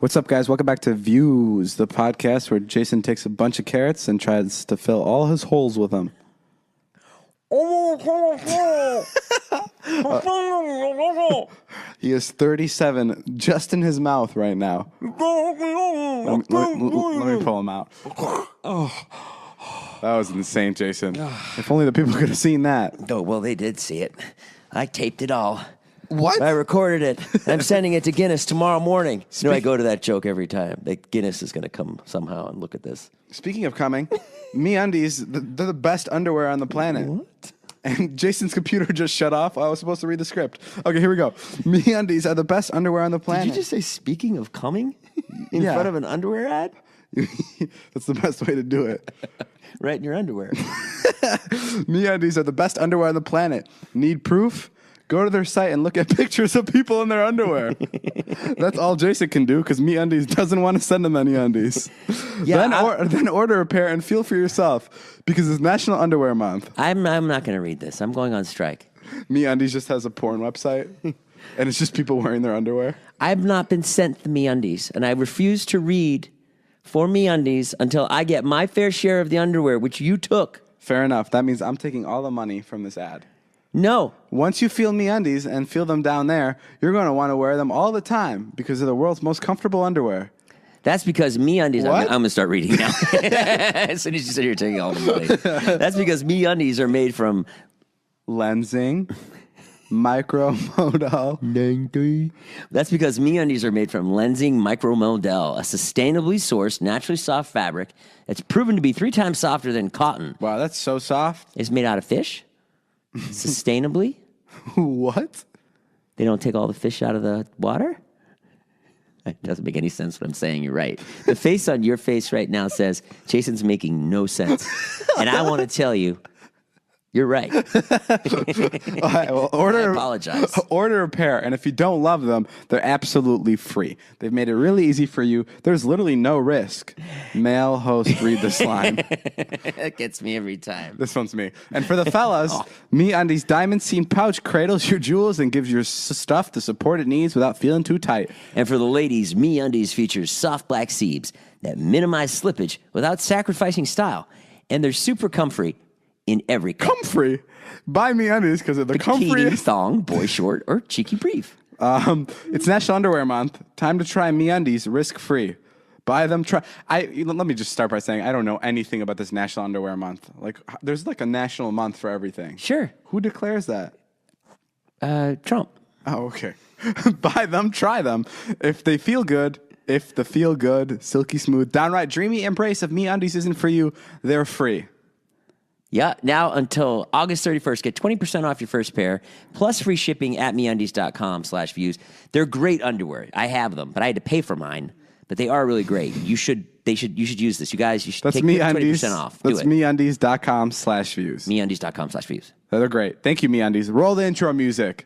What's up, guys? Welcome back to Views, the podcast where Jason takes a bunch of carrots and tries to fill all his holes with them. He is 37 just in his mouth right now. Let me pull him out. Oh, that was insane, Jason. If only the people could have seen that. Oh, well, they did see it. I taped it all. What? I recorded it. I'm sending it to Guinness tomorrow morning. You know, I go to that joke every time. That Guinness is going to come somehow and look at this. Speaking of coming, MeUndies, they're the best underwear on the planet. What? And Jason's computer just shut off. I was supposed to read the script. Okay, here we go. MeUndies are the best underwear on the planet. Did you just say speaking of coming in front of an underwear ad? That's the best way to do it. Right in your underwear. MeUndies are the best underwear on the planet. Need proof? Go to their site and look at pictures of people in their underwear. That's all Jason can do because MeUndies doesn't want to send them any undies. Yeah, then order a pair and feel for yourself because it's National Underwear Month. I'm not going to read this. I'm going on strike. MeUndies just has a porn website, and it's just people wearing their underwear. I've not been sent the MeUndies, and I refuse to read for MeUndies until I get my fair share of the underwear, which you took. Fair enough. That means I'm taking all the money from this ad. No. Once you feel MeUndies and feel them down there, you're going to want to wear them all the time because they're the world's most comfortable underwear. That's because MeUndies. What? I'm going to start reading now. As soon as you said you're taking all the money. That's because MeUndies are made from lensing, micromodal. That's because MeUndies are made from lensing micromodal, a sustainably sourced, naturally soft fabric that's proven to be 3 times softer than cotton. Wow, that's so soft. It's made out of fish. Sustainably? What? They don't take all the fish out of the water? It doesn't make any sense what I'm saying. You're right. The face on your face right now says, Jason's making no sense. And I want to tell you, you're right. All right, well, I apologize. Order a pair, and if you don't love them, they're absolutely free. They've made it really easy for you. There's literally no risk. Male host, read this line. That gets me every time. This one's me. And for the fellas, MeUndies Diamond Seam Pouch cradles your jewels and gives your stuff the support it needs without feeling too tight. And for the ladies, MeUndies features soft black seams that minimize slippage without sacrificing style. And they're super comfy in every cut. Comfy. Buy MeUndies because they're the Bikini, comfiest. thong, boy short, or cheeky brief. It's National Underwear Month. Time to try MeUndies risk-free. Buy them. Let me just start by saying I don't know anything about this National Underwear Month. Like, there's like a national month for everything. Sure. Who declares that? Trump. Oh, okay. Buy them. Try them. If they feel good, if the feel good, silky smooth, downright dreamy embrace of MeUndies isn't for you, they're free. Yeah, now until August 31st, get 20% off your first pair, plus free shipping at MeUndies.com/views. They're great underwear. I have them, but I had to pay for mine. But they are really great. You should use this. You guys, you should take 20% off. That's MeUndies.com/views. MeUndies.com/views. They're great. Thank you, MeUndies. Roll the intro music.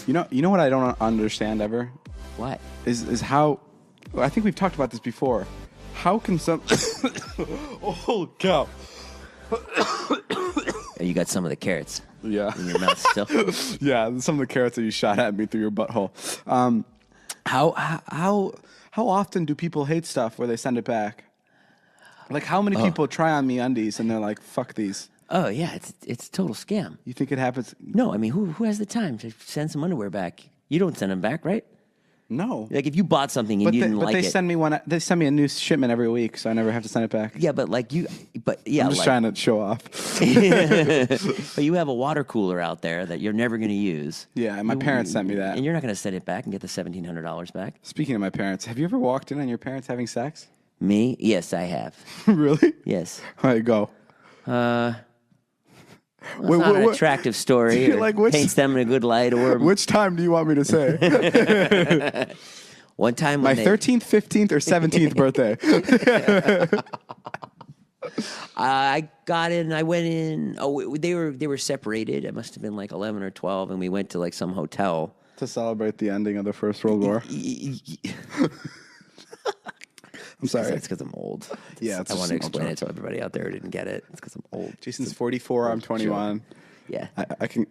You know what I don't understand ever? What? Is how, I think we've talked about this before. How can some, oh cow. You got some of the carrots in Yeah. your mouth still? Yeah, some of the carrots that you shot at me through your butthole. How often do people hate stuff where they send it back? Like, how many people try on MeUndies and they're like, fuck these? Oh, yeah, it's a total scam. You think it happens? No, I mean, who has the time to send some underwear back? You don't send them back, right? No. Like, if you bought something and you didn't like it. They send me a new shipment every week, so I never have to send it back. Yeah, but like you, yeah. I'm just trying to show off. But you have a water cooler out there that you're never going to use. Yeah, and my parents sent me that. And you're not going to send it back and get the $1,700 back. Speaking of my parents, have you ever walked in on your parents having sex? Me? Yes, I have. Really? Yes. All right, go. Well, it's not an attractive story. Or paints them in a good light. Or which time do you want me to say? One time, my 13th, 15th, or 17th birthday. I got in. I went in. Oh, they were separated. It must have been like 11 or 12, and we went to like some hotel to celebrate the ending of the First World War. I'm sorry. It's because I'm old. Yeah, I want to explain it to everybody out there who didn't get it. It's because I'm old. Jason's 44. I'm 21. Yeah. I can.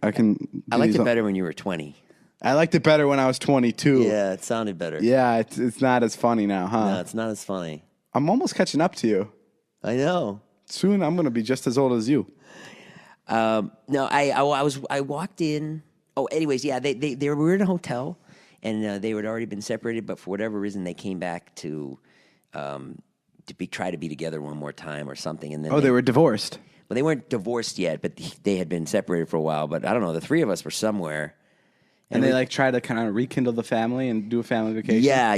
I liked it better when you were 20. I liked it better when I was 22. Yeah, it sounded better. Yeah, it's not as funny now, huh? No, it's not as funny. I'm almost catching up to you. I know. Soon I'm going to be just as old as you. No, I walked in. Oh, anyways, yeah, they were in a hotel, and they had already been separated, but for whatever reason, they came back to try to be together one more time or something. And then they were divorced. Well, they weren't divorced yet, but they had been separated for a while. But I don't know. The three of us were somewhere. And they like try to kind of rekindle the family and do a family vacation? Yeah.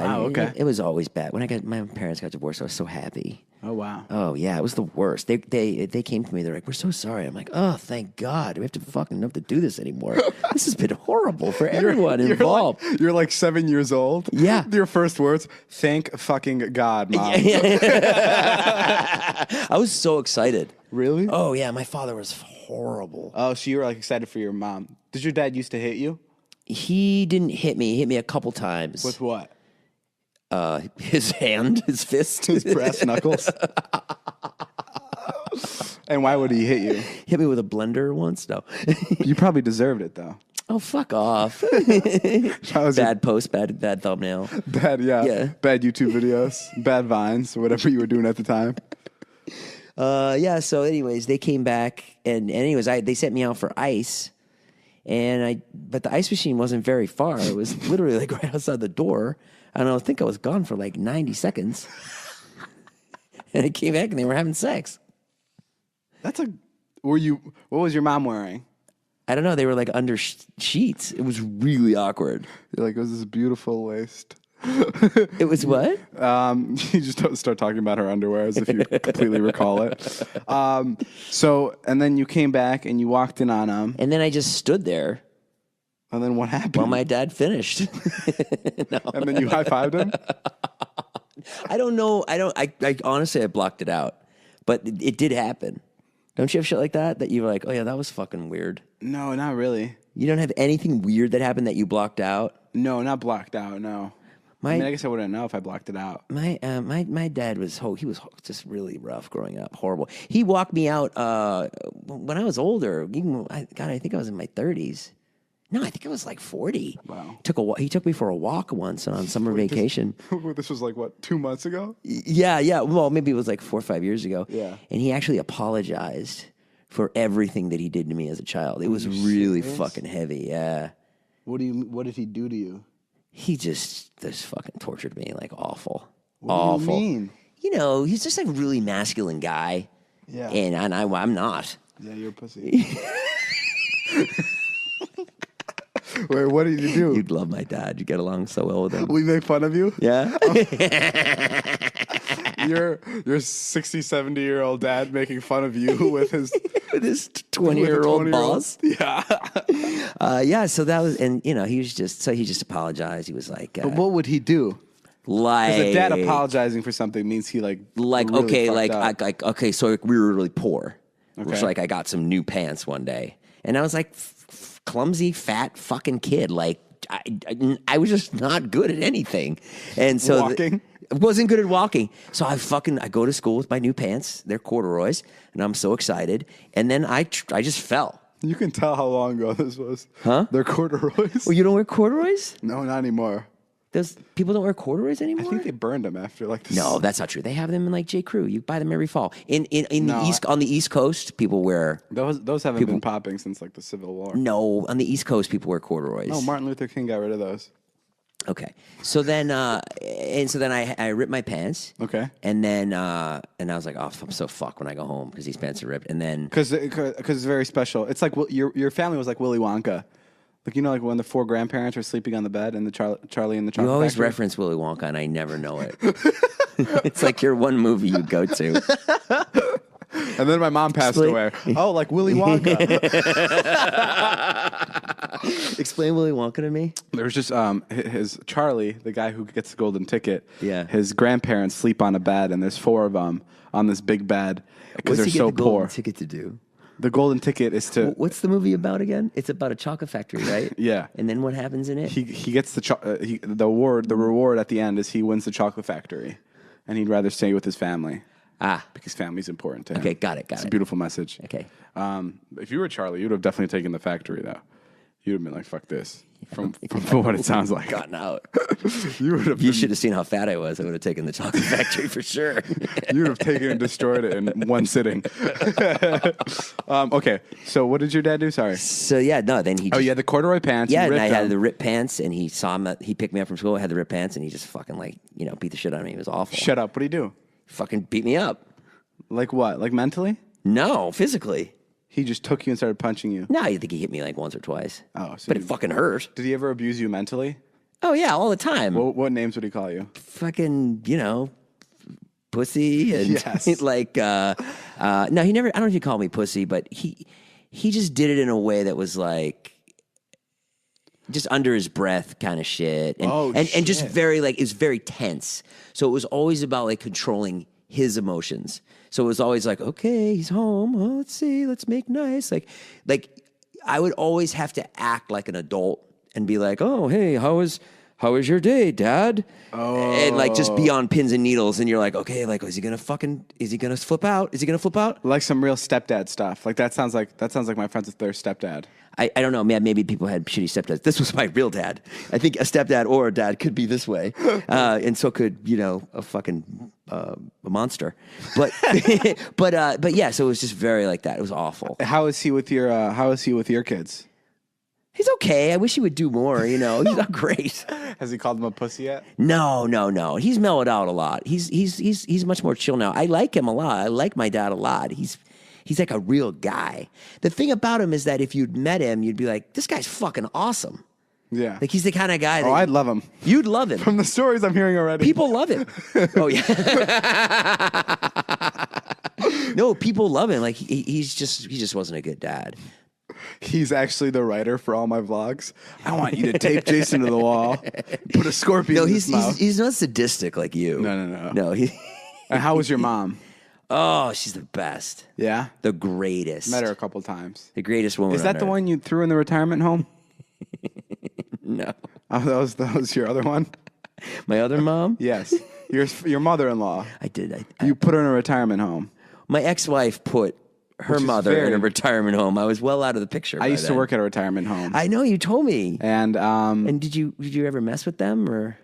Wow, okay. It was always bad. When my parents got divorced, I was so happy. Oh, wow. Oh, yeah, it was the worst. They came to me. They're like, "We're so sorry." I'm like, "Oh, thank God. We have to fucking have to do this anymore. This has been horrible for everyone involved." You're like 7 years old? Yeah. Your first words, "Thank fucking God, Mom." I was so excited. Really? Oh, yeah, my father was horrible. Oh, so you were like excited for your mom. Did your dad used to hit you? He didn't hit me. He hit me a couple times. With what? His hand, his fist. His brass knuckles? And why would he hit you? Hit me with a blender once? No. You probably deserved it, though. Oh, fuck off. Bad post, bad thumbnail. Bad YouTube videos, bad Vines, or whatever you were doing at the time. Yeah, so anyways, they came back, and anyways, they sent me out for ice, but the ice machine wasn't very far. It was literally like right outside the door, and I think I was gone for like 90 seconds. And I came back, and they were having sex. What was your mom wearing? I don't know. They were like under sheets. It was really awkward. You're like, it was this beautiful waist. It was what? You just don't start talking about her underwear as if you completely recall it. And then you came back and you walked in on him. And then I just stood there. And then what happened? Well, my dad finished. No. And then you high-fived him? I don't know. I honestly, I blocked it out. But it did happen. Don't you have shit like that? That you were like, oh yeah, that was fucking weird. No, not really. You don't have anything weird that happened that you blocked out? No, not blocked out, no. I guess I wouldn't know if I blocked it out. My dad was just really rough growing up, horrible. He walked me out when I was older. I think I was in my 30s. No, I think I was like 40. Wow. He took me for a walk once on summer vacation. This was like what, 2 months ago? Yeah. Well, maybe it was like 4 or 5 years ago. Yeah. And he actually apologized for everything that he did to me as a child. It was really fucking heavy. Yeah. What did he do to you? He just fucking tortured me like awful. What do you mean? You know, he's just like a really masculine guy. Yeah. And I'm not. Yeah, you're a pussy. Wait, what did you do? You'd love my dad. You get along so well with him. We make fun of you? Yeah. Your 60, 70-year-old dad making fun of you with his 20-year-old boss. Yeah. Yeah, so that was, and you know, he just apologized. He was like, but what would he do? Like, because a dad apologizing for something means he really okay, up. so we were really poor. Okay. So like I got some new pants one day, and I was like clumsy, fat fucking kid. Like I was just not good at anything, and so walking. Wasn't good at walking. So I go to school with my new pants. They're corduroys, and I'm so excited. And then I just fell. You can tell how long ago this was. Huh? They're corduroys. Well, you don't wear corduroys? No, not anymore. Those people don't wear corduroys anymore? I think they burned them after like this. No, that's not true. They have them in like J. Crew. You buy them every fall. On the East Coast, people wear those haven't been popping since like the Civil War. No, on the East Coast, people wear corduroys. No, Martin Luther King got rid of those. Okay, so then I ripped my pants. Okay, and then I was like, oh, I'm so fucked when I go home because these pants are ripped. And then because it's very special. It's like your family was like Willy Wonka. Like, you know, like when the 4 grandparents were sleeping on the bed and the Charlie and the Chocolate You always Factory? reference Willy Wonka, and I never know it. It's like your one movie you go to. And then my mom passed away. Oh, like Willy Wonka. Explain Willy Wonka to me. There was just his Charlie, the guy who gets the golden ticket. Yeah. His grandparents sleep on a bed, and there's 4 of them on this big bed because they're so What's the poor. golden ticket to do? The golden ticket is to. What's the movie about again? It's about a chocolate factory, right? Yeah. And then what happens in it? He gets the award. The reward at the end is he wins the chocolate factory, and he'd rather stay with his family. because family's important to him. Okay, got it. It's a beautiful message. Okay. If you were Charlie, you'd have definitely taken the factory, though. You'd have been like, fuck this. From what it sounds like. Gotten out. You should have seen how fat I was. I would have taken the chocolate factory for sure. You would have taken and destroyed it in one sitting. Okay, so what did your dad do? Sorry. So yeah, no. Then he. You had the corduroy pants. Yeah, you and I ripped had them. the ripped pants, and he saw him. He picked me up from school. I had the ripped pants, and he just fucking beat the shit out of me. It was awful. Shut up. What do you do? Fucking beat me up. Like what? Like mentally? No, physically. He just took you and started punching you. No, I think he hit me like once or twice. Oh, so but it fucking hurt. Did he ever abuse you mentally? Oh yeah, all the time. What names would he call you? Fucking, pussy and Yes. no, he never. I don't know if he called me pussy, but he just did it in a way that was like just under his breath kind of shit, and just very it was very tense. So it was always about like controlling his emotions. So it was always like, okay, he's home. Oh, let's see, let's make nice. Like I would always have to act like an adult and be like, oh, hey, how was your day, Dad? Oh. And like just be on pins and needles, and you're like, okay, like is he gonna flip out? Is he gonna flip out? Like some real stepdad stuff. Like that sounds like my friends with their stepdad. I don't know, man. Maybe people had shitty stepdads. This was my real dad. I think a stepdad or a dad could be this way, and so could a fucking a monster. But but yeah. So it was just very like that. It was awful. How is he with your kids? He's okay. I wish he would do more. He's not great. Has he called them a pussy yet? No. He's mellowed out a lot. He's much more chill now. I like him a lot. I like my dad a lot. He's like a real guy. The thing about him is that if you'd met him, you'd be like, this guy's fucking awesome. Yeah. Like he's the kind of guy that I'd love him. You'd love him. From the stories I'm hearing already. People love him. Oh yeah. No, people love him. Like he just wasn't a good dad. He's actually the writer for all my vlogs. I want you to tape Jason to the wall, put a scorpion in his mouth. He's not sadistic like you. No. No. And how was your mom? Oh, she's the best. Yeah? The greatest. Met her a couple times. The greatest woman. Is that the one you threw in the retirement home? No. Oh, that was your other one? My other mom? Yes. Your mother-in-law. I did. You put her in a retirement home. My ex-wife put her mother in a retirement home. I was well out of the picture. I used to work at a retirement home. I know, you told me. And did you ever mess with them or?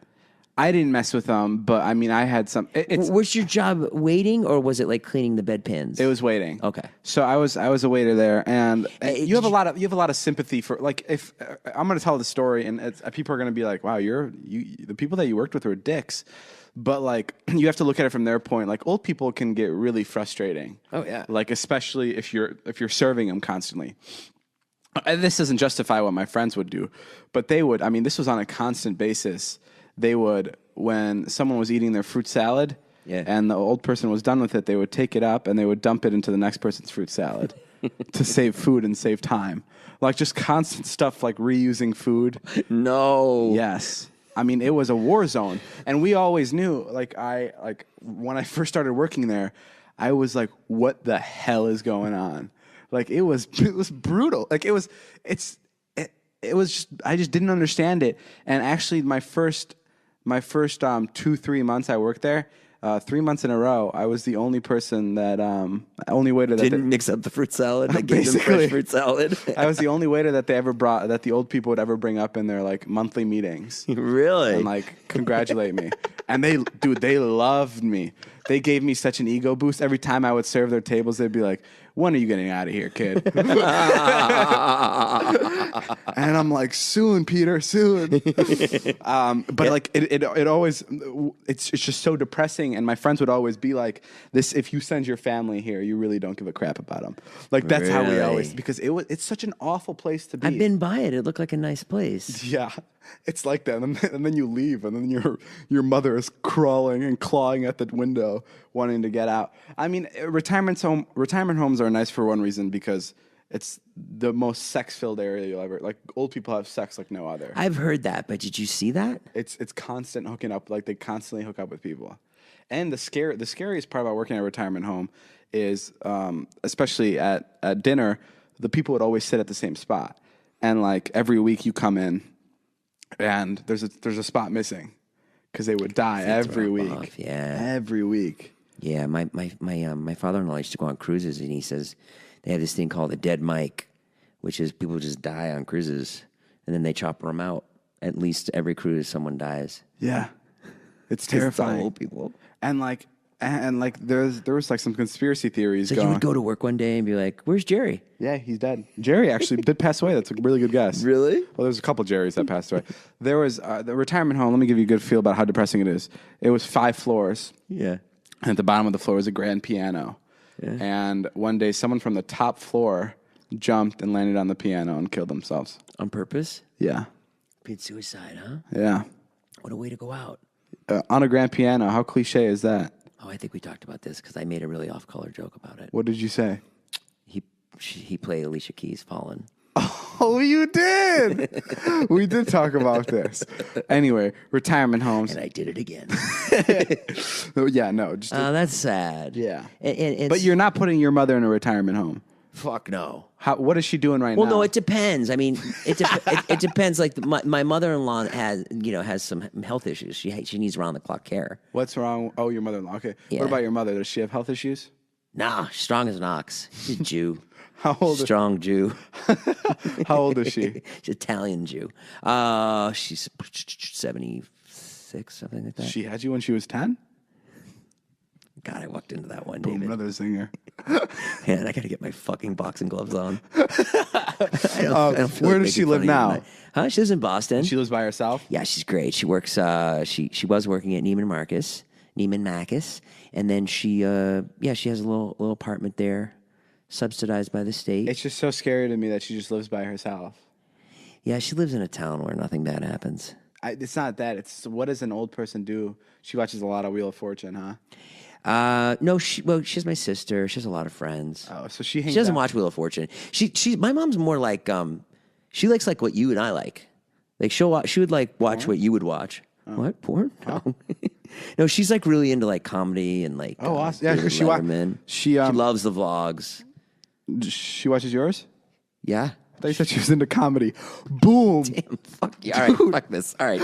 I didn't mess with them, but I mean, I had some. Was your job waiting or was it like cleaning the bedpans? It was waiting. Okay. So I was a waiter there, and you have a lot of sympathy for, like, if I'm going to tell the story, and people are going to be like, wow, the people that you worked with were dicks. But like, you have to look at it from their point. Like, old people can get really frustrating. Oh yeah. Like, especially if you're serving them constantly. And this doesn't justify what my friends would do, but they would. I mean, this was on a constant basis. They would, when someone was eating their fruit salad, and the old person was done with it, they would take it up and they would dump it into the next person's fruit salad to save food and save time. Like, just constant stuff like reusing food. No. Yes. I mean, it was a war zone. And we always knew, when I first started working there, I was like, what the hell is going on? Like, it was brutal. Like, it was just, I just didn't understand it. And actually, my first 2-3 months I worked there, 3 months in a row, I was the only person that only waiter that didn't mix up the fruit salad. That gave them fresh fruit salad. I was the only waiter that they ever brought, that the old people would ever bring up in their like monthly meetings. Really? And like congratulate me. And they loved me. They gave me such an ego boost. Every time I would serve their tables, they'd be like, when are you getting out of here, kid? And I'm like, soon, Peter, soon. But like, it always, it's just so depressing. And my friends would always be like, this, if you send your family here, you really don't give a crap about them. Like, that's how we always, because it's such an awful place to be. I've been by it. It looked like a nice place. Yeah. It's like that, and then you leave, and then your mother is crawling and clawing at the window, wanting to get out. I mean, retirement homes are nice for one reason, because it's the most sex-filled area you'll ever. Like, old people have sex like no other. I've heard that, but did you see that? It's constant hooking up. Like, they constantly hook up with people. And the scariest part about working at a retirement home is, especially at dinner, the people would always sit at the same spot, and like every week you come in. And there's a spot missing because they would die every week. Yeah, every week. Yeah, my father-in-law used to go on cruises, and he says they have this thing called a dead mic, which is people just die on cruises, and then they chopper them out. At least every cruise, someone dies. Yeah, it's 'Cause it's all terrifying. old people. And like there was like some conspiracy theories So going. you would go to work one day and be like, "Where's Jerry?" Yeah, he's dead. Jerry actually did pass away. That's a really good guess. Really? Well, there's a couple Jerrys that passed away. There was the retirement home. Let me give you a good feel about how depressing it is. It was 5 floors. Yeah. And at the bottom of the floor was a grand piano. Yeah. And one day, someone from the top floor jumped and landed on the piano and killed themselves. On purpose? Yeah. Commit suicide, huh? Yeah. What a way to go out. On a grand piano. How cliche is that? Oh, I think we talked about this because I made a really off-color joke about it. What did you say? He played Alicia Keys' "Fallen." Oh, you did. We did talk about this. Anyway, retirement homes. And I did it again. Yeah, no. Just That's sad. yeah. And But you're not putting your mother in a retirement home. fuck no. What is she doing right now? Well, no, it depends. I mean, it depends. Like my mother-in-law has some health issues. She needs round-the-clock care. What's wrong? Oh, your mother-in-law. Okay. Yeah. What about your mother? Does she have health issues? Nah, strong as an ox. She's a Jew. How old? Strong Jew. How old is she? She's Italian Jew. She's 76, something like that. She had you when she was 10? God, I walked into that one, Boom, David. another zinger. Man, I gotta get my fucking boxing gloves on. I don't feel where like does she making live fun of you now? tonight. Huh? She lives in Boston. She lives by herself? Yeah, she's great. She works. She was working at Neiman Marcus, and then she has a little apartment there, subsidized by the state. It's just so scary to me that she just lives by herself. Yeah, she lives in a town where nothing bad happens. It's not that. It's what does an old person do? She watches a lot of Wheel of Fortune, huh? No, she's my sister. She has a lot of friends. Oh, so she hangs She doesn't out. watch Wheel of Fortune. My mom's more like she likes like what you and I like. Like she would like watch what you would watch. What porn? No, no. She's like really into like comedy and like awesome. Yeah, David 'cause Letterman. she loves the vlogs. She watches yours? Yeah. I thought you said she was into comedy. Boom. Damn, fuck you. All right, fuck this. All right,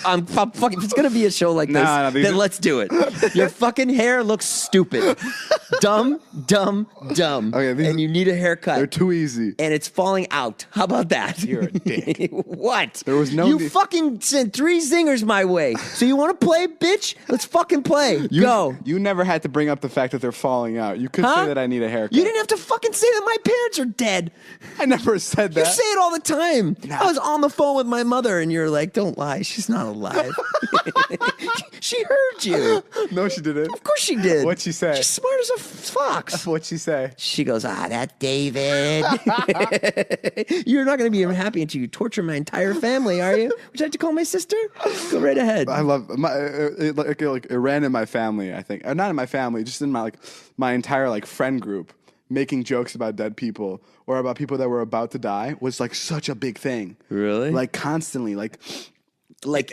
I'm fucking. If it's gonna be a show like this, No, then let's do it. Your fucking hair looks stupid, dumb. Okay, and you need a haircut. They're too easy. And it's falling out. How about that? You're a dick. What? There was no You need- fucking sent 3 zingers my way. So you want to play, bitch? Let's fucking play. Go. You never had to bring up the fact that they're falling out. You could Huh? say that I need a haircut. You didn't have to fucking say that my parents are dead. I never said that. You say it all the time. I was on the phone with my mother, and you're like, "Don't lie. She's not alive." She heard you. No, she didn't. Of course she did. What'd she say? She's smart as a fox. What'd she say? She goes, that David. You're not going to be happy until you torture my entire family, are you? Would you like to call my sister? Go right ahead. I love it ran in my family. I think, not in my family, just in my entire friend group. Making jokes about dead people or about people that were about to die was like such a big thing. Really? Like constantly, Like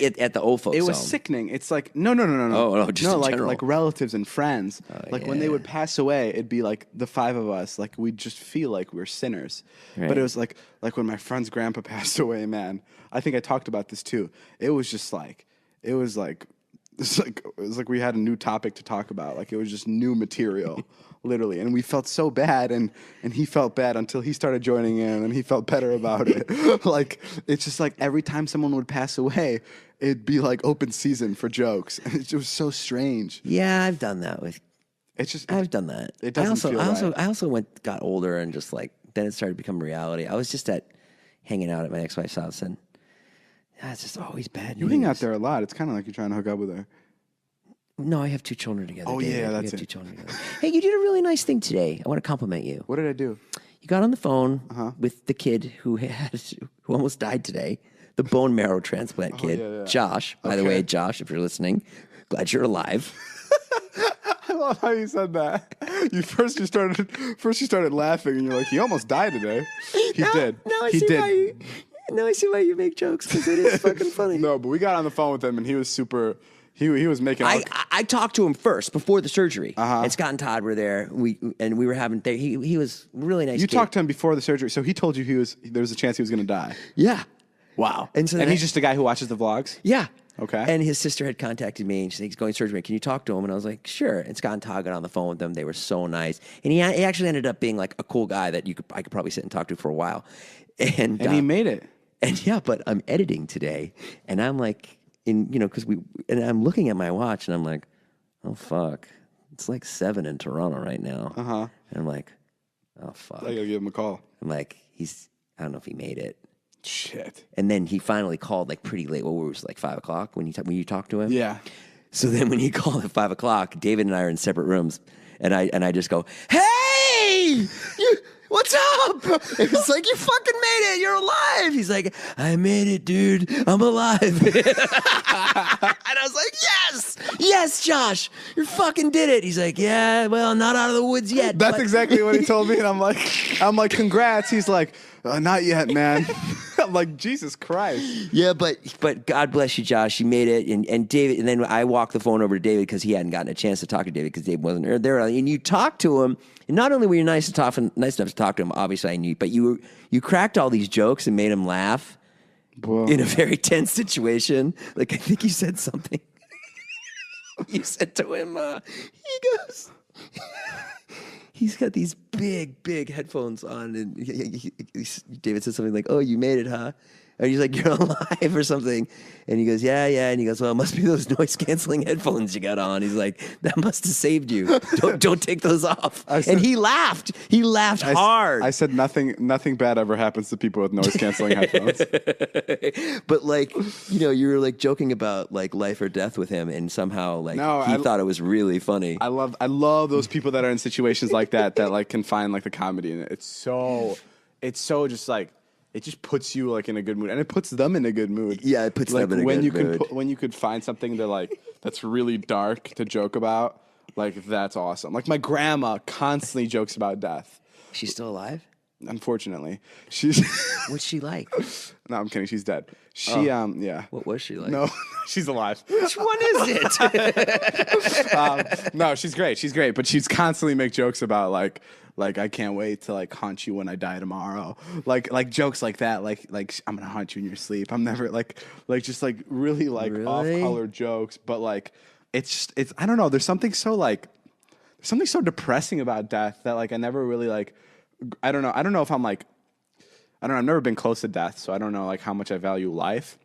at the old folks' it was home. sickening. It's like no. Oh, no, just in like general. like relatives and friends. When they would pass away, it'd be like the 5 of us. Like we'd just feel like we were sinners. Right. But it was like when my friend's grandpa passed away. Man, I think I talked about this too. It was just like it was like we had a new topic to talk about. Like it was just new material. Literally, and we felt so bad, and he felt bad until he started joining in, and he felt better about it. It's just like every time someone would pass away, it'd be like open season for jokes. It was so strange. Yeah, I've done that with. It's just I've done that. It doesn't feel right. I also got older and just like then it started to become reality. I was just hanging out at my ex-wife's house, and it's just always bad. You hang out there a lot. It's kind of like you're trying to hook up with her. No, I have 2 children together. Oh, David. yeah, We that's have it. 2 children together. Hey, you did a really nice thing today. I want to compliment you. What did I do? You got on the phone with the kid who almost died today, the bone marrow transplant kid, yeah. Josh. By the way, Josh, if you're listening, glad you're alive. I love how you said that. You started laughing, and you're like, he almost died today. He did. Now I He see did. why you. Now I see why you make jokes because it is fucking funny. No, but we got on the phone with him, and he was super. He was making. I talked to him first before the surgery. And Scott and Todd were there. We were having. He was a really nice. You kid. talked to him before the surgery, so he told you there was a chance he was going to die. Yeah. Wow. And so he's just a guy who watches the vlogs. Yeah. Okay. And his sister had contacted me, and she's like, he's going to surgery. Can you talk to him? And I was like, sure. And Scott and Todd got on the phone with them. They were so nice. And he actually ended up being like a cool guy that I could probably sit and talk to for a while. And he made it. And yeah, but I'm editing today, and I'm like, because I'm looking at my watch, and I'm like, oh fuck, it's like 7 in Toronto right now. And I'm like, oh fuck, I gotta give him a call. I'm like, I don't know if he made it. Shit. And then he finally called like pretty late. What was it, like 5 o'clock when you talked to him? Yeah. So then when he called at 5 o'clock, David and I are in separate rooms, and I just go, hey, what's up? It was like, you fucking made it. You're alive. He's like, I made it, dude. I'm alive. And I was like, yes, Josh, you fucking did it. He's like, yeah, well, not out of the woods yet. That's exactly what he told me. And I'm like, congrats. He's like, not yet, man. I'm like, Jesus Christ. Yeah, but God bless you, Josh. You made it. And David, and then I walked the phone over to David because he hadn't gotten a chance to talk to David because David wasn't there. And you talked to him. And not only were you nice enough to talk to him, obviously I knew, but you cracked all these jokes and made him laugh in a very tense situation. Like, I think you said something. You said to him, he goes, he's got these big headphones on, and David said something like, oh, you made it, huh? And he's like, you're alive or something. And he goes, yeah. And he goes, well, it must be those noise-canceling headphones you got on. He's like, that must have saved you. Don't take those off. And he laughed. He laughed hard. I said nothing bad ever happens to people with noise-canceling headphones. But like, you were like joking about like life or death with him, and somehow like he thought it was really funny. I love those people that are in situations like that like can find like the comedy in it. It's so just like, it just puts you like in a good mood, and it puts them in a good mood. Yeah, it puts them in a good mood. When you could find something to like that's really dark to joke about, like that's awesome. Like my grandma constantly jokes about death. She's still alive? Unfortunately, she's. What's she like? No, I'm kidding. She's dead. Yeah. What was she like? No, she's alive. Which one is it? No, she's great. She's great, but she's constantly make jokes about like I can't wait to like haunt you when I die tomorrow. Like jokes like that. Like I'm gonna haunt you in your sleep. I'm never like just like really like off color jokes. But like it's I don't know. There's something so depressing about death that like I never really like. I don't know if I'm like. I don't know. I've never been close to death, so I don't know like how much I value life.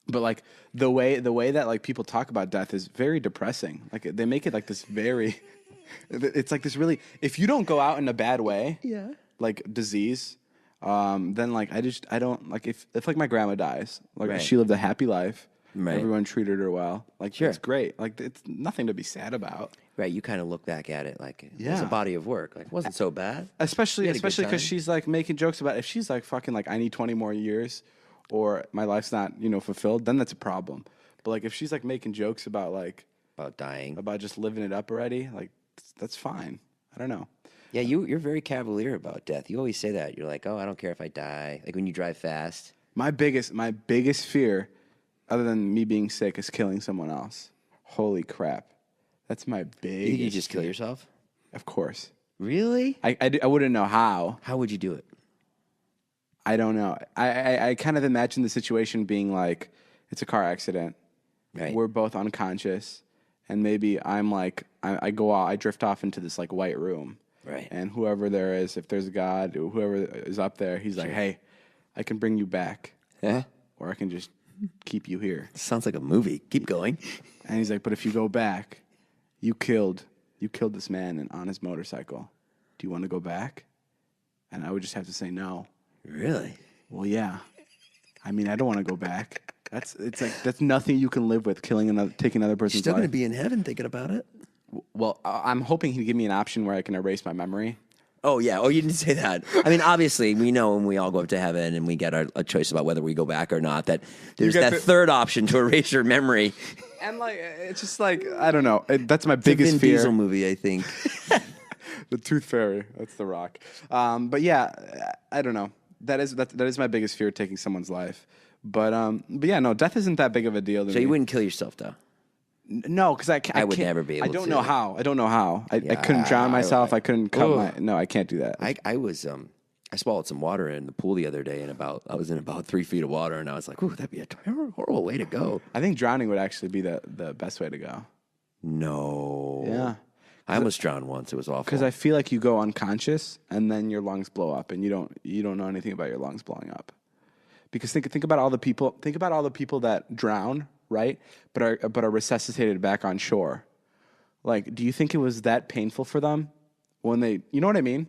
But like the way that like people talk about death is very depressing. Like they make it like this very. It's like this really. If you don't go out in a bad way, like disease, then like I don't like if like my grandma dies, like she lived a happy life. Right. Everyone treated her well. Like it's great. Like it's nothing to be sad about. Right. You kind of look back at it like it was a body of work. Like it wasn't so bad. Especially because she's like making jokes about if she's like fucking like I need 20 more years, or my life's not fulfilled, then that's a problem. But like if she's like making jokes about dying, about just living it up already, like that's fine. I don't know. Yeah, you're very cavalier about death. You always say that. You're like, oh, I don't care if I die. Like when you drive fast. My biggest fear, other than me being sick, is killing someone else. Holy crap. That's my biggest You just kill yourself? Of course. Really? I wouldn't know how. How would you do it? I don't know. I kind of imagine the situation being like, it's a car accident. Right. We're both unconscious. And maybe I'm like, I go out, I drift off into this like white room. Right. And whoever there is, if there's a God, or whoever is up there, he's like, hey, I can bring you back. Yeah. Or I can just keep you here. Sounds like a movie. Keep going. And he's like, but if you go back, you killed this man on his motorcycle. Do you want to go back? And I would just have to say no. Really? Well, yeah. I mean, I don't want to go back. That's nothing you can live with, taking another person's life. You're still going to be in heaven thinking about it? Well, I'm hoping he'd give me an option where I can erase my memory. Oh, yeah. Oh, you didn't say that. I mean, obviously, we know when we all go up to heaven and we get a choice about whether we go back or not, that there's that third option to erase your memory. And, like, it's just like, I don't know. That's my It's biggest a Vin fear. Diesel movie, I think. The Tooth Fairy. That's The Rock. But, yeah, I don't know. That is my biggest fear, taking someone's life. But yeah, no, death isn't that big of a deal to me. So you wouldn't kill yourself, though? No, because I would never be able to. I don't know how. I couldn't drown myself. I couldn't cut my... No, I can't do that. I I swallowed some water in the pool the other day, and I was in about 3 feet of water, and I was like, "Ooh, that'd be a horrible way to go." I think drowning would actually be the best way to go. No. Yeah. I almost drowned once. It was awful. Because I feel like you go unconscious and then your lungs blow up, and you don't know anything about your lungs blowing up. Because think about all the people that drown, right? But are resuscitated back on shore. Like, do you think it was that painful for them when they? You know what I mean?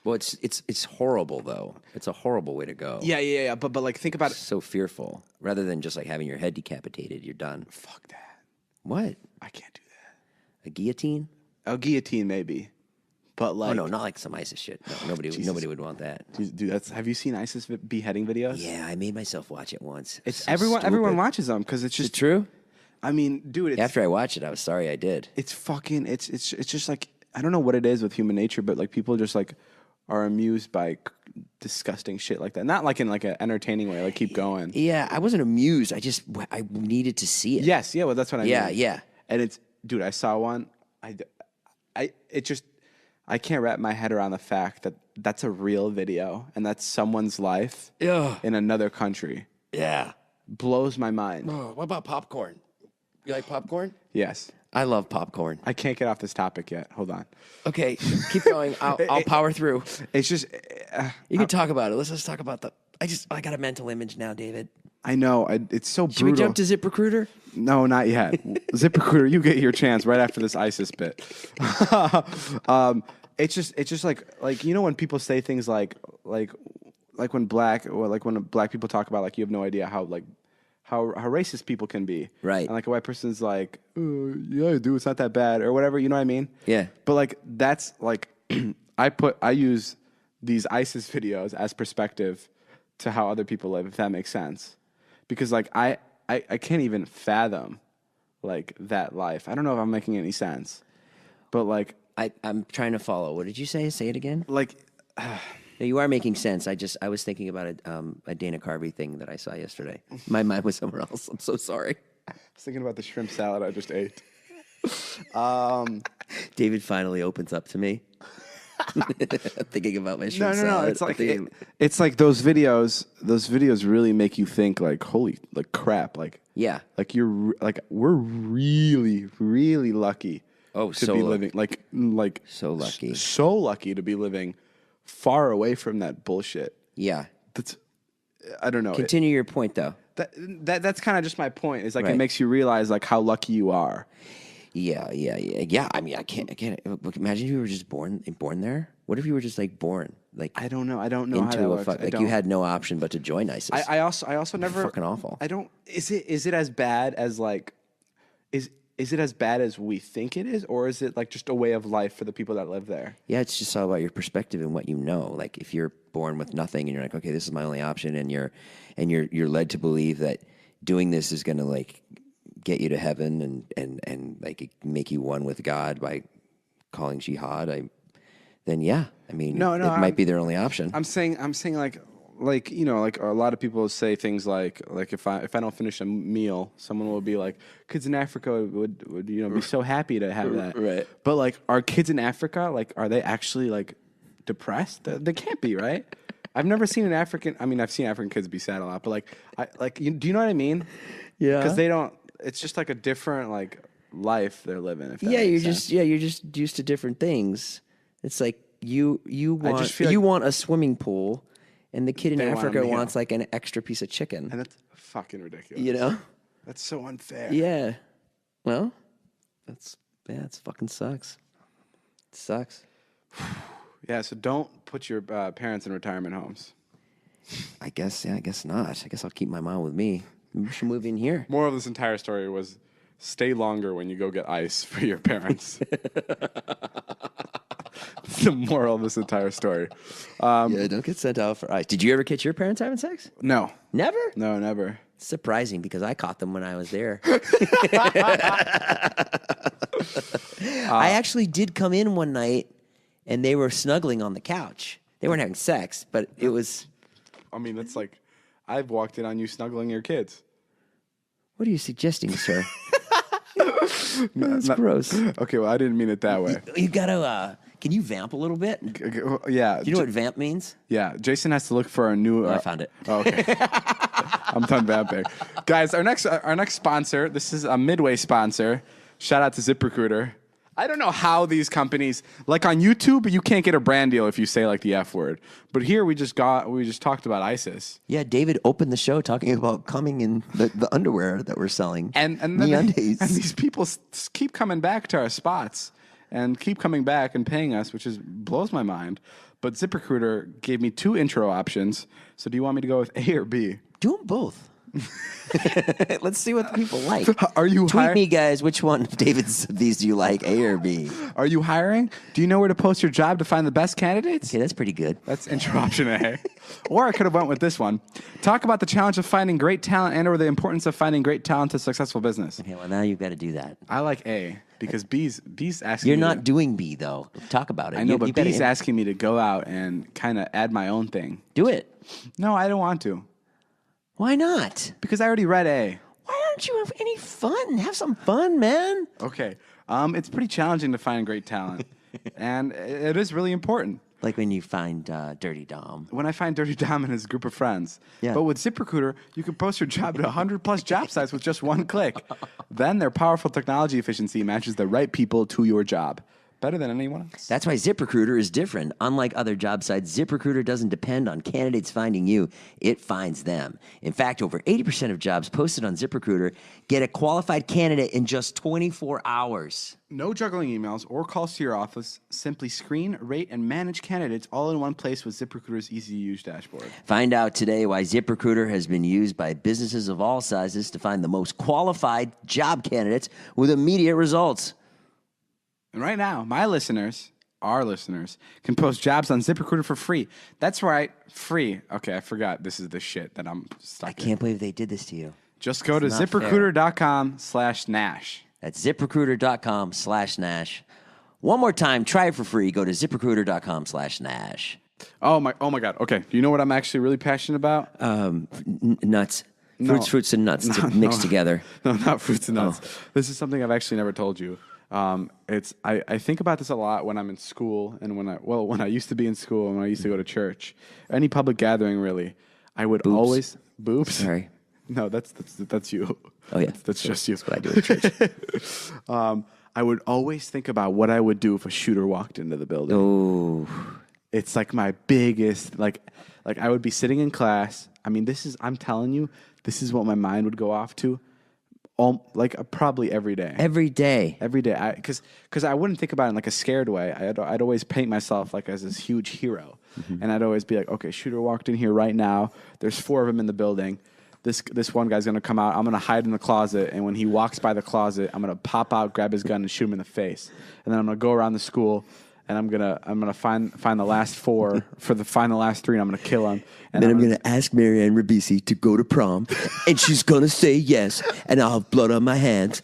Well, it's horrible though. It's a horrible way to go. Yeah. But like, think about it. So fearful. Rather than just like having your head decapitated, you're done. Fuck that. What? I can't do that. A guillotine? A guillotine, maybe. But like, Oh no, not like some ISIS shit. No, nobody would want that. dude, have you seen ISIS beheading videos? Yeah, I made myself watch it once. It's so everyone stupid. watches them because it's Is just it true? I mean, dude, it's After I watched it, I was sorry I did. it's fucking it's just like, I don't know what it is with human nature, but like people just like are amused by disgusting shit like that. Not like in like an entertaining way, like keep going. Yeah, I wasn't amused. I needed to see it. Yes, yeah, well that's what I mean. Yeah. And it's, dude, I saw one. I can't wrap my head around the fact that that's a real video and that's someone's life Ugh. in another country. Yeah. Blows my mind. Oh, what about popcorn? You like popcorn? Yes. I love popcorn. I can't get off this topic yet. Hold on. Okay, keep going. I'll power through. It's just, You can talk about it. Let's just talk about I got a mental image now, David. I know. It's so Should we brutal. jump to ZipRecruiter? No, not yet. ZipRecruiter, you get your chance right after this ISIS bit. It's just like you know when people say things like when black people talk about like you have no idea how racist people can be. Right. And like a white person's like, oh, yeah, I do. It's not that bad or whatever. You know what I mean? Yeah. But like that's like I use these ISIS videos as perspective to how other people live, if that makes sense. Because like I can't even fathom like that life. I don't know if I'm making any sense. But like I'm trying to follow. What did you say? Say it again. like No, you are making sense. I was thinking about a Dana Carvey thing that I saw yesterday. My mind was somewhere else. I'm so sorry. I was thinking about the shrimp salad I just ate. David finally opens up to me. Thinking about my shrimp salad. No. It's like it's like those videos. Those videos really make you think like, holy, like crap, like Yeah. like we're really, really lucky. Oh, to so be lucky. living like So lucky. so lucky to be living far away from that bullshit. Yeah. That's I don't know. Continue your point though. That's kind of just my point. Is like Right. it makes you realize like how lucky you are. Yeah. I mean, I can't. Imagine if you were just born there. What if you were just like born like I don't know how that into a works. fuck? I Like don't. you had no option but to join ISIS. I also never fucking awful. I don't. Is it as bad as like is it as bad as we think it is, or is it like just a way of life for the people that live there? Yeah, it's just all about your perspective and what you know. Like if you're born with nothing and you're like, okay, this is my only option, and you're led to believe that doing this is going to like get you to heaven and like make you one with God by calling jihad. Then yeah, I mean, No, it I'm- might be their only option. I'm saying like you know, like a lot of people say things like if I don't finish a meal, someone will be like, kids in Africa would you know be so happy to have that. Right. But like, are kids in Africa like are they actually like depressed? They can't be, right? I've never seen an African. I mean, I've seen African kids be sad a lot, but do you know what I mean? Yeah. Because they don't. It's just like a different like life they're living. If that Yeah, makes sense. you're just used to different things. It's like you just feel you like- want a swimming pool, and the kid in They want a Africa meal. wants like an extra piece of chicken. And that's fucking ridiculous. You know? That's so unfair. Yeah. Well, it fucking sucks. It sucks. Yeah. So don't put your parents in retirement homes. I guess not. I guess I'll keep my mom with me. Maybe we should move in here. Moral of this entire story was stay longer when you go get ice for your parents. That's the moral of this entire story. Yeah, don't get sent out for ice. Did you ever catch your parents having sex? No, Never? never. Surprising because I caught them when I was there. I actually did come in one night and they were snuggling on the couch. They weren't having sex, but it was. I mean, that's like, I've walked in on you snuggling your kids. What are you suggesting, sir? That's gross. Okay, well, I didn't mean it that way. You gotta Can you vamp a little bit? Yeah. Do you know what vamp means? Yeah. Jason has to look for a new. I found it. Oh, okay. I'm done vamping. Guys, our next sponsor, this is a Midway sponsor. Shout out to ZipRecruiter. I don't know how these companies, like on YouTube, you can't get a brand deal if you say like the F word. But here we just talked about ISIS. Yeah, David opened the show talking about coming in the underwear that we're selling. And these people keep coming back to our spots and keep coming back and paying us, which blows my mind. But ZipRecruiter gave me 2 intro options. So do you want me to go with A or B? Do them both. Let's see what the people like. Are you Tweet me, guys. Which one of David's of these do you like, A or B? Are you hiring? Do you know where to post your job to find the best candidates? Okay, that's pretty good. That's intro option A. Or I could have went with this one. Talk about the challenge of finding great talent and/or the importance of finding great talent to successful business. Okay, well now you've got to do that. I like A because B's asking. You're me not doing B though. Talk about it. I know, but B's asking me to go out and kind of add my own thing. Do it. No, I don't want to. Why not? Because I already read A. Why aren't you have any fun? Have some fun, man. Okay. It's pretty challenging to find great talent. And it is really important. Like when you find Dirty Dom. When I find Dirty Dom and his group of friends. Yeah. But with ZipRecruiter, you can post your job to 100+ job sites with just one click. Then their powerful technology efficiency matches the right people to your job. Better than anyone else. That's why ZipRecruiter is different. Unlike other job sites, ZipRecruiter doesn't depend on candidates finding you. It finds them. In fact, over 80% of jobs posted on ZipRecruiter get a qualified candidate in just 24 hours. No juggling emails or calls to your office. Simply screen, rate, and manage candidates all in one place with ZipRecruiter's easy-to-use dashboard. Find out today why ZipRecruiter has been used by businesses of all sizes to find the most qualified job candidates with immediate results. And right now, our listeners, can post jobs on ZipRecruiter for free. That's right, free. Okay, I forgot. This is the shit that I'm stuck I can't believe they did this to you. Just go to ZipRecruiter.com/Nash. That's ZipRecruiter.com/Nash. One more time, try it for free. Go to ZipRecruiter.com/Nash. Oh my God. Okay, do you know what I'm actually really passionate about? Nuts. Fruits and nuts mixed together. No, not fruits and nuts. This is something I've actually never told you. I think about this a lot when I'm in school and when I used to be in school and when I used to go to church, any public gathering really, I would always boobs. Sorry. No, that's you. Oh yeah, that's just you. That's what I do at church. I would always think about what I would do if a shooter walked into the building. Oh, it's like my biggest like I would be sitting in class. I mean, I'm telling you, this is what my mind would go off to. Probably every day. Every day. Because I wouldn't think about it in like a scared way. I'd always paint myself like as this huge hero, and I'd always be like, okay, shooter walked in here right now. There's 4 of them in the building. This one guy's gonna come out. I'm gonna hide in the closet, and when he walks by the closet, I'm gonna pop out, grab his gun, and shoot him in the face. And then I'm gonna go around the school, and I'm gonna find the last 4 find the last 3, and I'm gonna kill him. And then I'm gonna ask Marianne Ribisi to go to prom, and she's gonna say yes, and I'll have blood on my hands.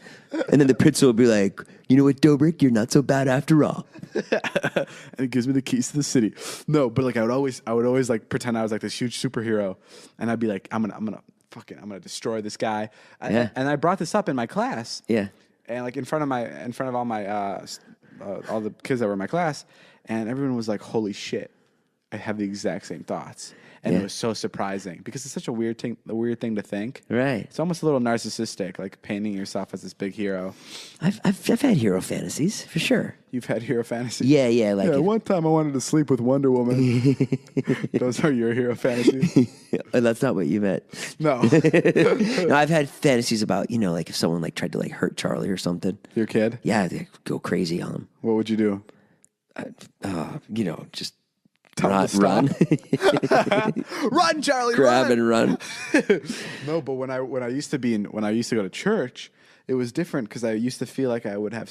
And then the principal will be like, you know what, Dobrik, you're not so bad after all. And it gives me the keys to the city. No, but like I would always like pretend I was like this huge superhero, and I'd be like, I'm gonna destroy this guy. Yeah. And I brought this up in my class. Yeah. And like in front of all my all the kids that were in my class, and everyone was like, holy shit, I have the exact same thoughts. And it was so surprising because it's such a weird thing to think. Right. It's almost a little narcissistic, like painting yourself as this big hero. I've had hero fantasies for sure. You've had hero fantasies? Yeah. One time I wanted to sleep with Wonder Woman. Those are your hero fantasies? That's not what you meant. No. No, I've had fantasies about, like if someone like tried to like hurt Charlie or something. Your kid? Yeah, they go crazy on him. What would you do? Just run. Run, Charlie, grab and run. No, but when I used to go to church, it was different because I used to feel like I would have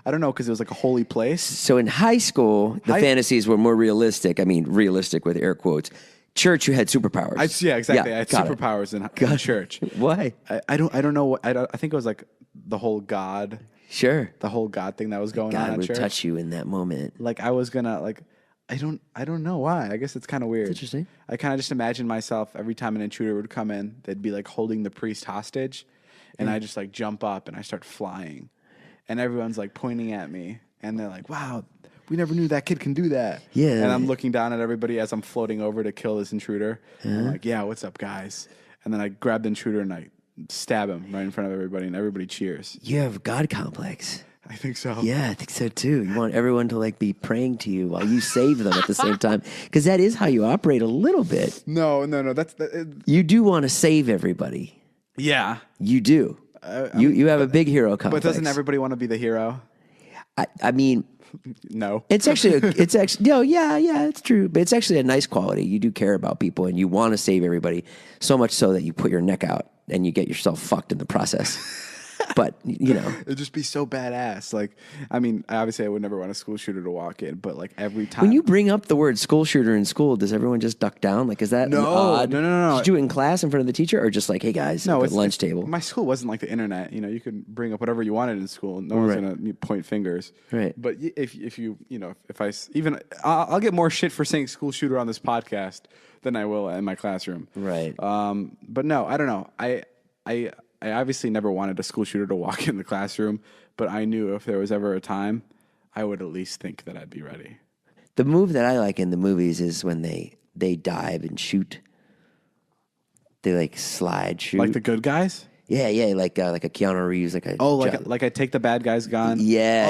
I don't know, because it was like a holy place. So in high school, the fantasies were more realistic. I mean, realistic with air quotes. Church, you had superpowers. Yeah, exactly. I had superpowers in church. Why? I don't know what. I think it was like the whole God. Sure. The whole God thing that was going on God at would church. touch you in that moment. Like I was gonna like. I don't know why. I guess it's kind of weird. It's interesting. I kind of just imagine myself every time an intruder would come in, they'd be like holding the priest hostage, and I just like jump up and I start flying, and everyone's like pointing at me, and they're like, "Wow, we never knew that kid can do that. Yeah. And I'm looking down at everybody as I'm floating over to kill this intruder. I'm like, yeah, what's up, guys? And then I grab the intruder and I stab him right in front of everybody, and everybody cheers. You have a God complex. I think so. Yeah, I think so too. You want everyone to like be praying to you while you save them at the same time, because that is how you operate a little bit. No. You do want to save everybody. Yeah. You do. You have a big hero complex. But doesn't everybody want to be the hero? I mean, no. it's actually it's true. But it's actually a nice quality. You do care about people and you want to save everybody, so much so that you put your neck out and you get yourself fucked in the process. But, you know. It'd just be so badass. Like, I mean, obviously I would never want a school shooter to walk in, but like every time. When you bring up the word school shooter in school, does everyone just duck down? Like, is that odd? No. Did you do it in class in front of the teacher, or just like, hey guys, at the lunch table? My school wasn't like the internet. You know, you could bring up whatever you wanted in school. No one's going to point fingers. Right. But if you, I'll get more shit for saying school shooter on this podcast than I will in my classroom. Right. But no, I don't know. I obviously never wanted a school shooter to walk in the classroom, but I knew if there was ever a time, I would at least think that I'd be ready. The move that I like in the movies is when they dive and shoot. They like slide shoot. Like the good guys? Yeah, like a Keanu Reeves, like a like I take the bad guy's gun. Yeah.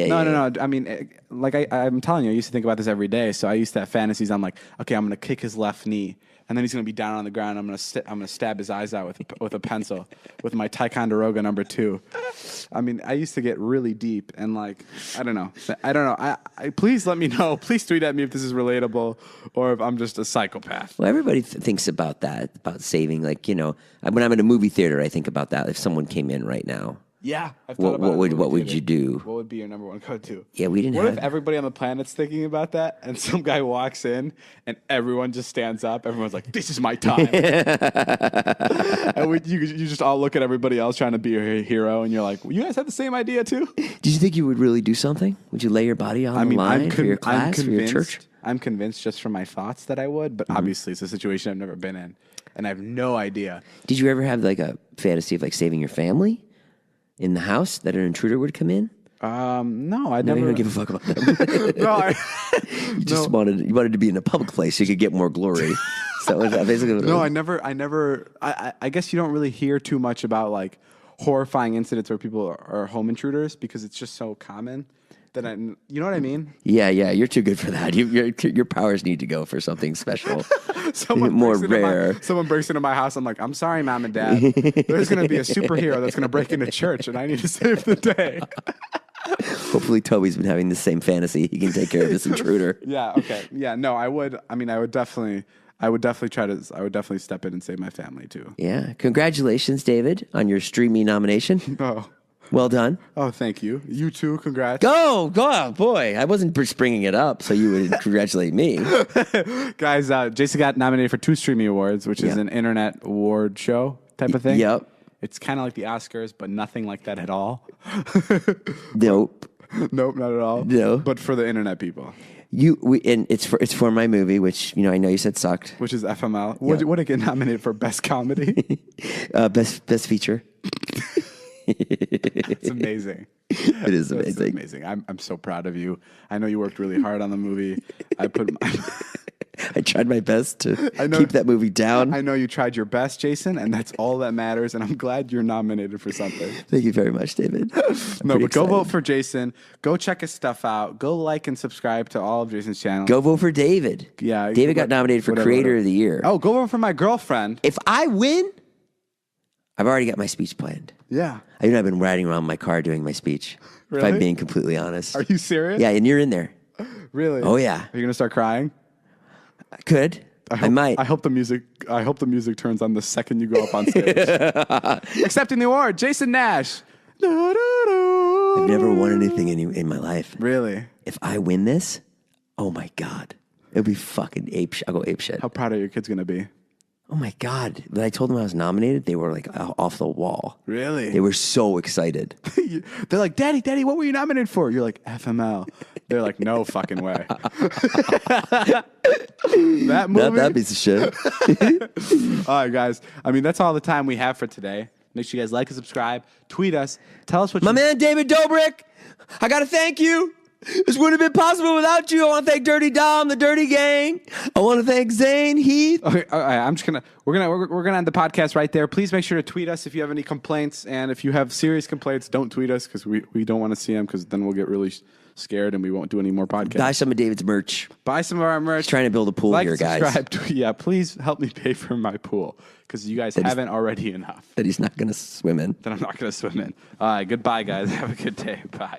No. I mean, like I'm telling you, I used to think about this every day. So I used to have fantasies. I'm like, okay, I'm gonna kick his left knee, and then he's gonna be down on the ground. I'm gonna stab his eyes out with a pencil with my Ticonderoga #2. I mean, I used to get really deep, and like, I don't know. I please let me know. Please tweet at me if this is relatable or if I'm just a psychopath. Well, everybody thinks about that, about saving. Like, you know, when I'm in a movie theater, I think about that. If someone came in right now, yeah, I've thought what about what would you do? What would be your number one go-to? Yeah, we didn't. What if everybody on the planet's thinking about that, and some guy walks in, and everyone just stands up? Everyone's like, "This is my time," and you just all look at everybody else trying to be a hero, and you're like, well, "You guys have the same idea too?" Did you think you would really do something? Would you lay your body on the line for your class, for your church? I'm convinced just from my thoughts that I would, but obviously it's a situation I've never been in, and I have no idea. Did you ever have like a fantasy of like saving your family in the house, that an intruder would come in? No, I No, never. you don't give a fuck about them. No, You just wanted to be in a public place so you could get more glory. So was that basically what it no, was? I never. I guess you don't really hear too much about like horrifying incidents where people are home intruders because it's just so common. That you know what I mean? Yeah, you're too good for that. Your powers need to go for something special, Someone more breaks into rare. Someone breaks into my house. I'm like, I'm sorry, Mom and Dad. There's going to be a superhero that's going to break into church, and I need to save the day. Hopefully, Toby's been having the same fantasy. He can take care of this intruder. Yeah. Okay. Yeah. No, I would. I mean, I would definitely step in and save my family too. Yeah. Congratulations, David, on your Streamy nomination. Oh. Well done. Oh, thank you. You too. Congrats. Go, boy. I wasn't springing it up so you would congratulate me. Guys, Jason got nominated for 2 Streamy Awards, which is an internet award show type of thing. Yep. It's kind of like the Oscars, but nothing like that at all. Nope. Nope, not at all. No. But for the internet people. And it's for my movie, which I know you said sucked. Which is FML. What did it get nominated for? Best comedy? Best feature. It's amazing. It is amazing. It's amazing. I'm so proud of you. I know you worked really hard on the movie. I tried my best to keep that movie down. I know you tried your best, Jason, and that's all that matters. And I'm glad you're nominated for something. Thank you very much, David. Go vote for Jason. Go check his stuff out. Go like and subscribe to all of Jason's channels. Go vote for David. Yeah, David got nominated for Creator of the Year. Oh, go vote for my girlfriend. If I win, I've already got my speech planned. Yeah. I've been riding around my car doing my speech. Really? If I'm being completely honest. Are you serious? Yeah, and you're in there. Really? Oh yeah. Are you gonna start crying? I could. I might. I hope the music turns on the second you go up on stage. Accepting the award, Jason Nash. I've never won anything in my life. Really? If I win this, oh my God. It'll be fucking I'll go ape shit. How proud are your kids gonna be? Oh my God. When I told them I was nominated, they were like off the wall. Really? They were so excited. They're like, Daddy, what were you nominated for? You're like, FML. They're like, no fucking way. That movie? Not that piece of shit. All right, guys. I mean, that's all the time we have for today. Make sure you guys like and subscribe. Tweet us. Tell us what My man, David Dobrik, I got to thank you. This wouldn't have been possible without you. I want to thank Dirty Dom, the Dirty Gang. I want to thank Zane, Heath. Okay, all right, we're gonna end the podcast right there. Please make sure to tweet us if you have any complaints, and if you have serious complaints, don't tweet us because we don't want to see them because then we'll get really scared and we won't do any more podcasts. Buy some of David's merch. Buy some of our merch. He's trying to build a pool here, guys. Subscribe. Yeah, please help me pay for my pool because you guys haven't already enough. That he's not going to swim in. That I'm not going to swim in. All right, goodbye, guys. Have a good day. Bye.